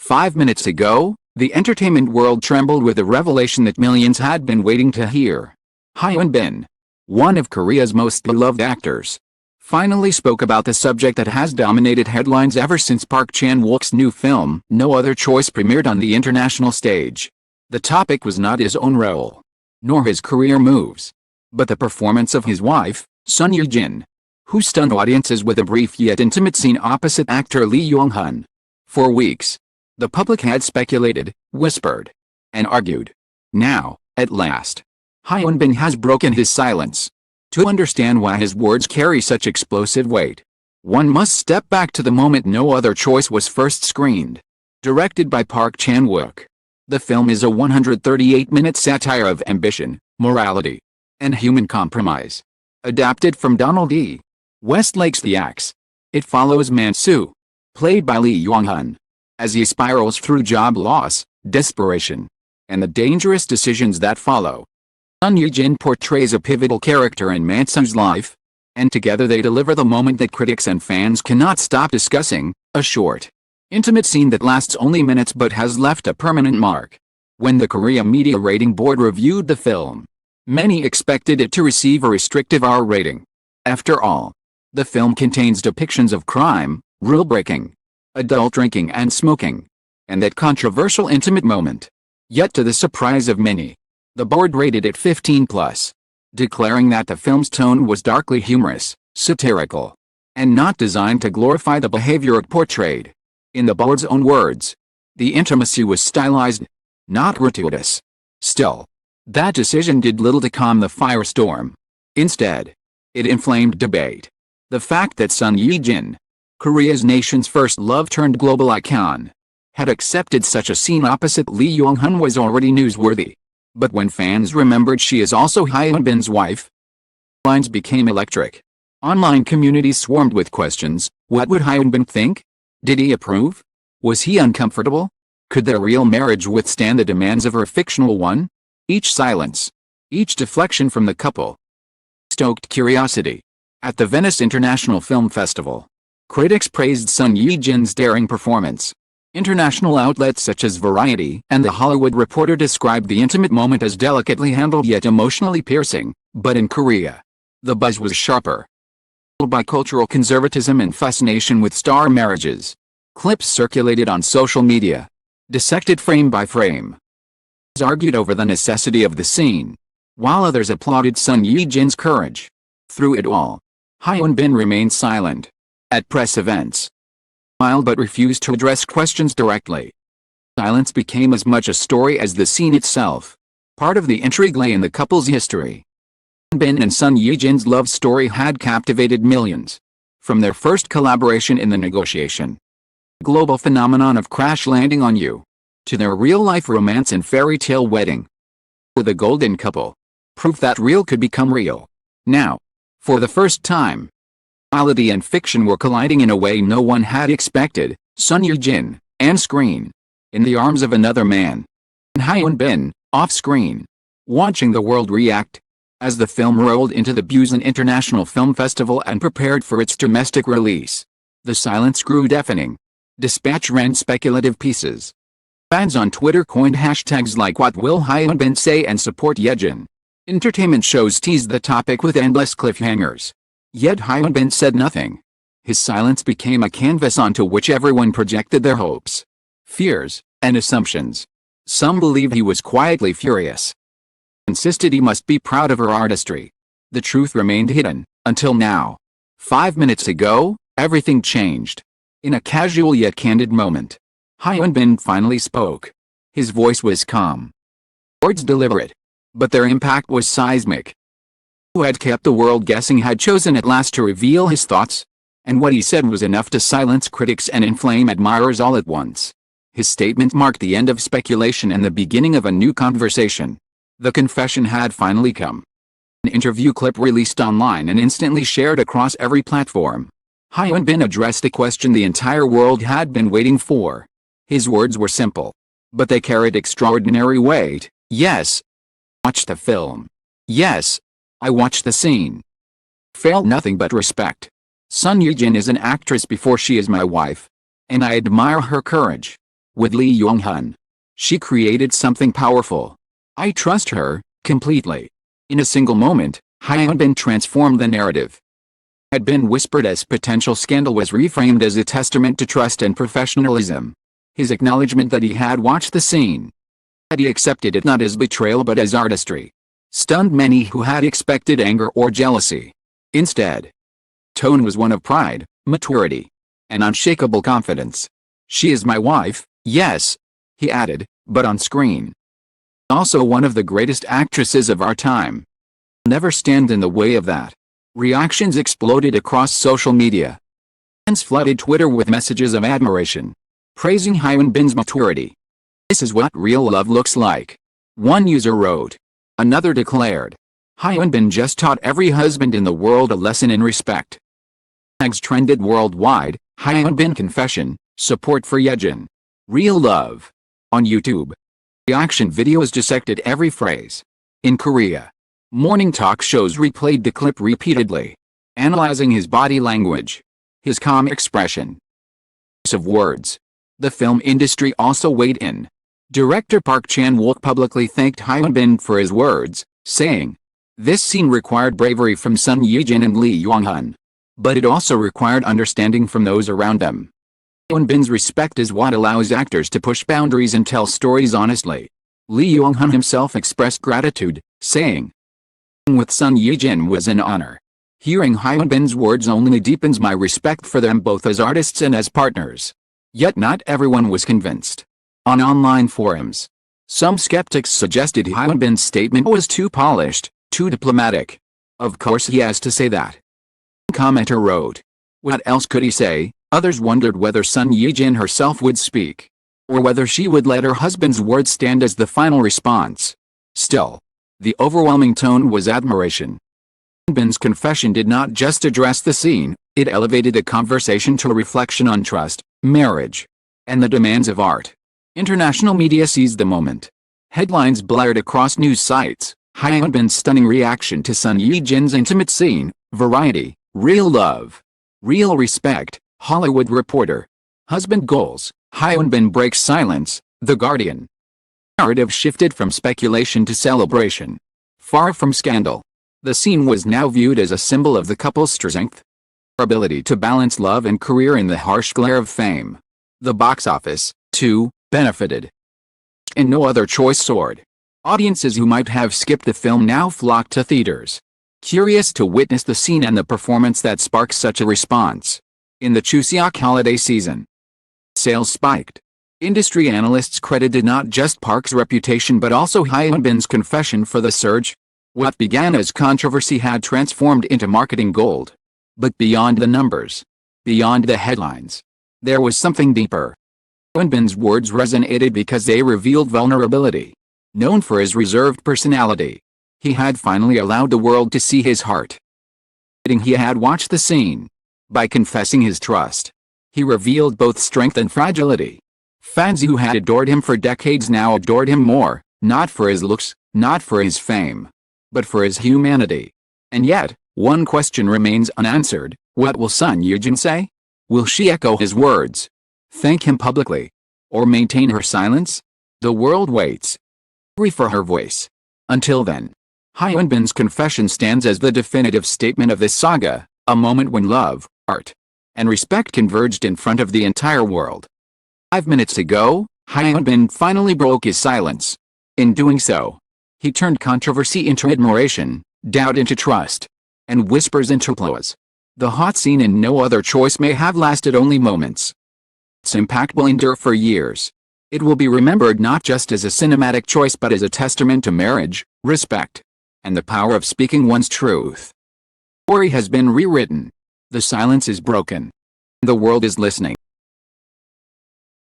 5 minutes ago, the entertainment world trembled with the revelation that millions had been waiting to hear. Hyun Bin, one of Korea's most beloved actors, finally spoke about the subject that has dominated headlines ever since Park Chan-wook's new film, No Other Choice, premiered on the international stage. The topic was not his own role, nor his career moves, but the performance of his wife, Son Ye-jin, who stunned audiences with a brief yet intimate scene opposite actor Lee Young-hun. For weeks, the public had speculated, whispered, and argued. Now, at last, Hyun Bin has broken his silence. To understand why his words carry such explosive weight, one must step back to the moment No Other Choice was first screened. Directed by Park Chan-wook, the film is a 138-minute satire of ambition, morality, and human compromise. Adapted from Donald E. Westlake's The Axe, it follows Man-soo, played by Lee Young-hun, as he spirals through job loss, desperation, and the dangerous decisions that follow. Son Ye-jin portrays a pivotal character in Man-soo's life, and together they deliver the moment that critics and fans cannot stop discussing, a short, intimate scene that lasts only minutes but has left a permanent mark. When the Korea Media Rating Board reviewed the film, many expected it to receive a restrictive R rating. After all, the film contains depictions of crime, rule-breaking, adult drinking and smoking, and that controversial intimate moment. Yet to the surprise of many, the board rated it 15+, declaring that the film's tone was darkly humorous, satirical, and not designed to glorify the behavior it portrayed. In the board's own words, the intimacy was stylized, not gratuitous. Still, that decision did little to calm the firestorm. Instead, it inflamed debate. The fact that Son Ye-jin, Korea's nation's first love-turned-global icon, had accepted such a scene opposite Lee Young-hun was already newsworthy. But when fans remembered she is also Hyun Bin's wife, lines became electric. Online communities swarmed with questions. What would Hyun Bin think? Did he approve? Was he uncomfortable? Could their real marriage withstand the demands of her fictional one? Each silence, each deflection from the couple, stoked curiosity. At the Venice International Film Festival, critics praised Son Ye-jin's daring performance. International outlets such as Variety and The Hollywood Reporter described the intimate moment as delicately handled yet emotionally piercing. But in Korea, the buzz was sharper. By cultural conservatism and fascination with star marriages, clips circulated on social media, dissected frame by frame, argued over the necessity of the scene, while others applauded Son Ye-jin's courage. Through it all, Hyun Bin remained silent. At press events, smiled but refused to address questions directly. Silence became as much a story as the scene itself. Part of the intrigue lay in the couple's history. Bin and Son Ye-jin's love story had captivated millions. From their first collaboration in The Negotiation, global phenomenon of Crash Landing on You, to their real-life romance and fairy tale wedding. The golden couple, proof that real could become real. Now, for the first time, reality and fiction were colliding in a way no one had expected. Son Ye-jin, on-screen, in the arms of another man, and Hyun Bin, off-screen, watching the world react. As the film rolled into the Busan International Film Festival and prepared for its domestic release, the silence grew deafening. Dispatch ran speculative pieces. Fans on Twitter coined hashtags like "What will Hyun Bin say?" and "Support Ye-jin." Entertainment shows teased the topic with endless cliffhangers. Yet Hyun Bin said nothing. His silence became a canvas onto which everyone projected their hopes, fears, and assumptions. Some believed he was quietly furious, insisted he must be proud of her artistry. The truth remained hidden, until now. 5 minutes ago, everything changed. In a casual yet candid moment, Hyun Bin finally spoke. His voice was calm, words deliberate, but their impact was seismic. Who had kept the world guessing had chosen at last to reveal his thoughts, and what he said was enough to silence critics and inflame admirers all at once. His statement marked the end of speculation and the beginning of a new conversation. The confession had finally come. An interview clip released online and instantly shared across every platform. Hyun Bin addressed a question the entire world had been waiting for. His words were simple, but they carried extraordinary weight. Yes, I watched the film. Yes, I watched the scene. Felt nothing but respect. Son Ye-jin is an actress before she is my wife, and I admire her courage. with Lee Hyun. She created something powerful. I trust her, completely. In a single moment, Hyun Bin transformed the narrative. Had been whispered as potential scandal was reframed as a testament to trust and professionalism. His acknowledgement that he had watched the scene, that he accepted it not as betrayal but as artistry, stunned many who had expected anger or jealousy. Instead, tone was one of pride, maturity, and unshakable confidence. She is my wife, yes, he added, but on screen. Also one of the greatest actresses of our time. Never stand in the way of that. Reactions exploded across social media. Fans flooded Twitter with messages of admiration, praising Hyun Bin's maturity. This is what real love looks like. One user wrote. Another declared. Hyun Bin just taught every husband in the world a lesson in respect. Tags trended worldwide. Hyun Bin confession, support for Ye-jin. Real love. On YouTube, reaction videos dissected every phrase. In Korea, morning talk shows replayed the clip repeatedly, analyzing his body language, his calm expression, use of words. The film industry also weighed in. Director Park Chan-wook publicly thanked Hyun Bin for his words, saying, "This scene required bravery from Son Ye-jin and Lee Hyun. But it also required understanding from those around them." Hyun Bin's respect is what allows actors to push boundaries and tell stories honestly. Lee Hyun himself expressed gratitude, saying, "Working with Son Ye-jin was an honor. Hearing Hyun Bin's words only deepens my respect for them both as artists and as partners." Yet not everyone was convinced. On online forums, some skeptics suggested Hyun Bin's statement was too polished, too diplomatic. Of course he has to say that. One commenter wrote, "What else could he say?" Others wondered whether Son Ye-jin herself would speak, or whether she would let her husband's words stand as the final response. Still, the overwhelming tone was admiration. Hyun Bin's confession did not just address the scene, it elevated the conversation to a reflection on trust, marriage, and the demands of art. International media seized the moment. Headlines blared across news sites. Hyun Bin's stunning reaction to Son Ye-jin's intimate scene. Variety, real love, real respect. Hollywood Reporter. Husband goals. Hyun Bin breaks silence. The Guardian. Narrative shifted from speculation to celebration. Far from scandal, the scene was now viewed as a symbol of the couple's strength, their ability to balance love and career in the harsh glare of fame. The box office, too, benefited. And no other choice soared. Audiences who might have skipped the film now flocked to theaters, curious to witness the scene and the performance that sparked such a response. In the Chuseok holiday season, sales spiked. Industry analysts credited not just Park's reputation but also Hyun Bin's confession for the surge. What began as controversy had transformed into marketing gold. But beyond the numbers, beyond the headlines, there was something deeper. Hyun Bin's words resonated because they revealed vulnerability. Known for his reserved personality, he had finally allowed the world to see his heart. He had watched the scene. By confessing his trust, he revealed both strength and fragility. Fans who had adored him for decades now adored him more, not for his looks, not for his fame, but for his humanity. And yet, one question remains unanswered. What will Son Ye-jin say? Will she echo his words, thank him publicly, or maintain her silence? The world waits for her voice. Until then, Hyun Bin's confession stands as the definitive statement of this saga, a moment when love, art, and respect converged in front of the entire world. 5 minutes ago, Hyun Bin finally broke his silence. In doing so, he turned controversy into admiration, doubt into trust, and whispers into applause. The hot scene in No Other Choice may have lasted only moments. Its impact will endure for years. It will be remembered not just as a cinematic choice but as a testament to marriage, respect, and the power of speaking one's truth. The story has been rewritten. The silence is broken. The world is listening.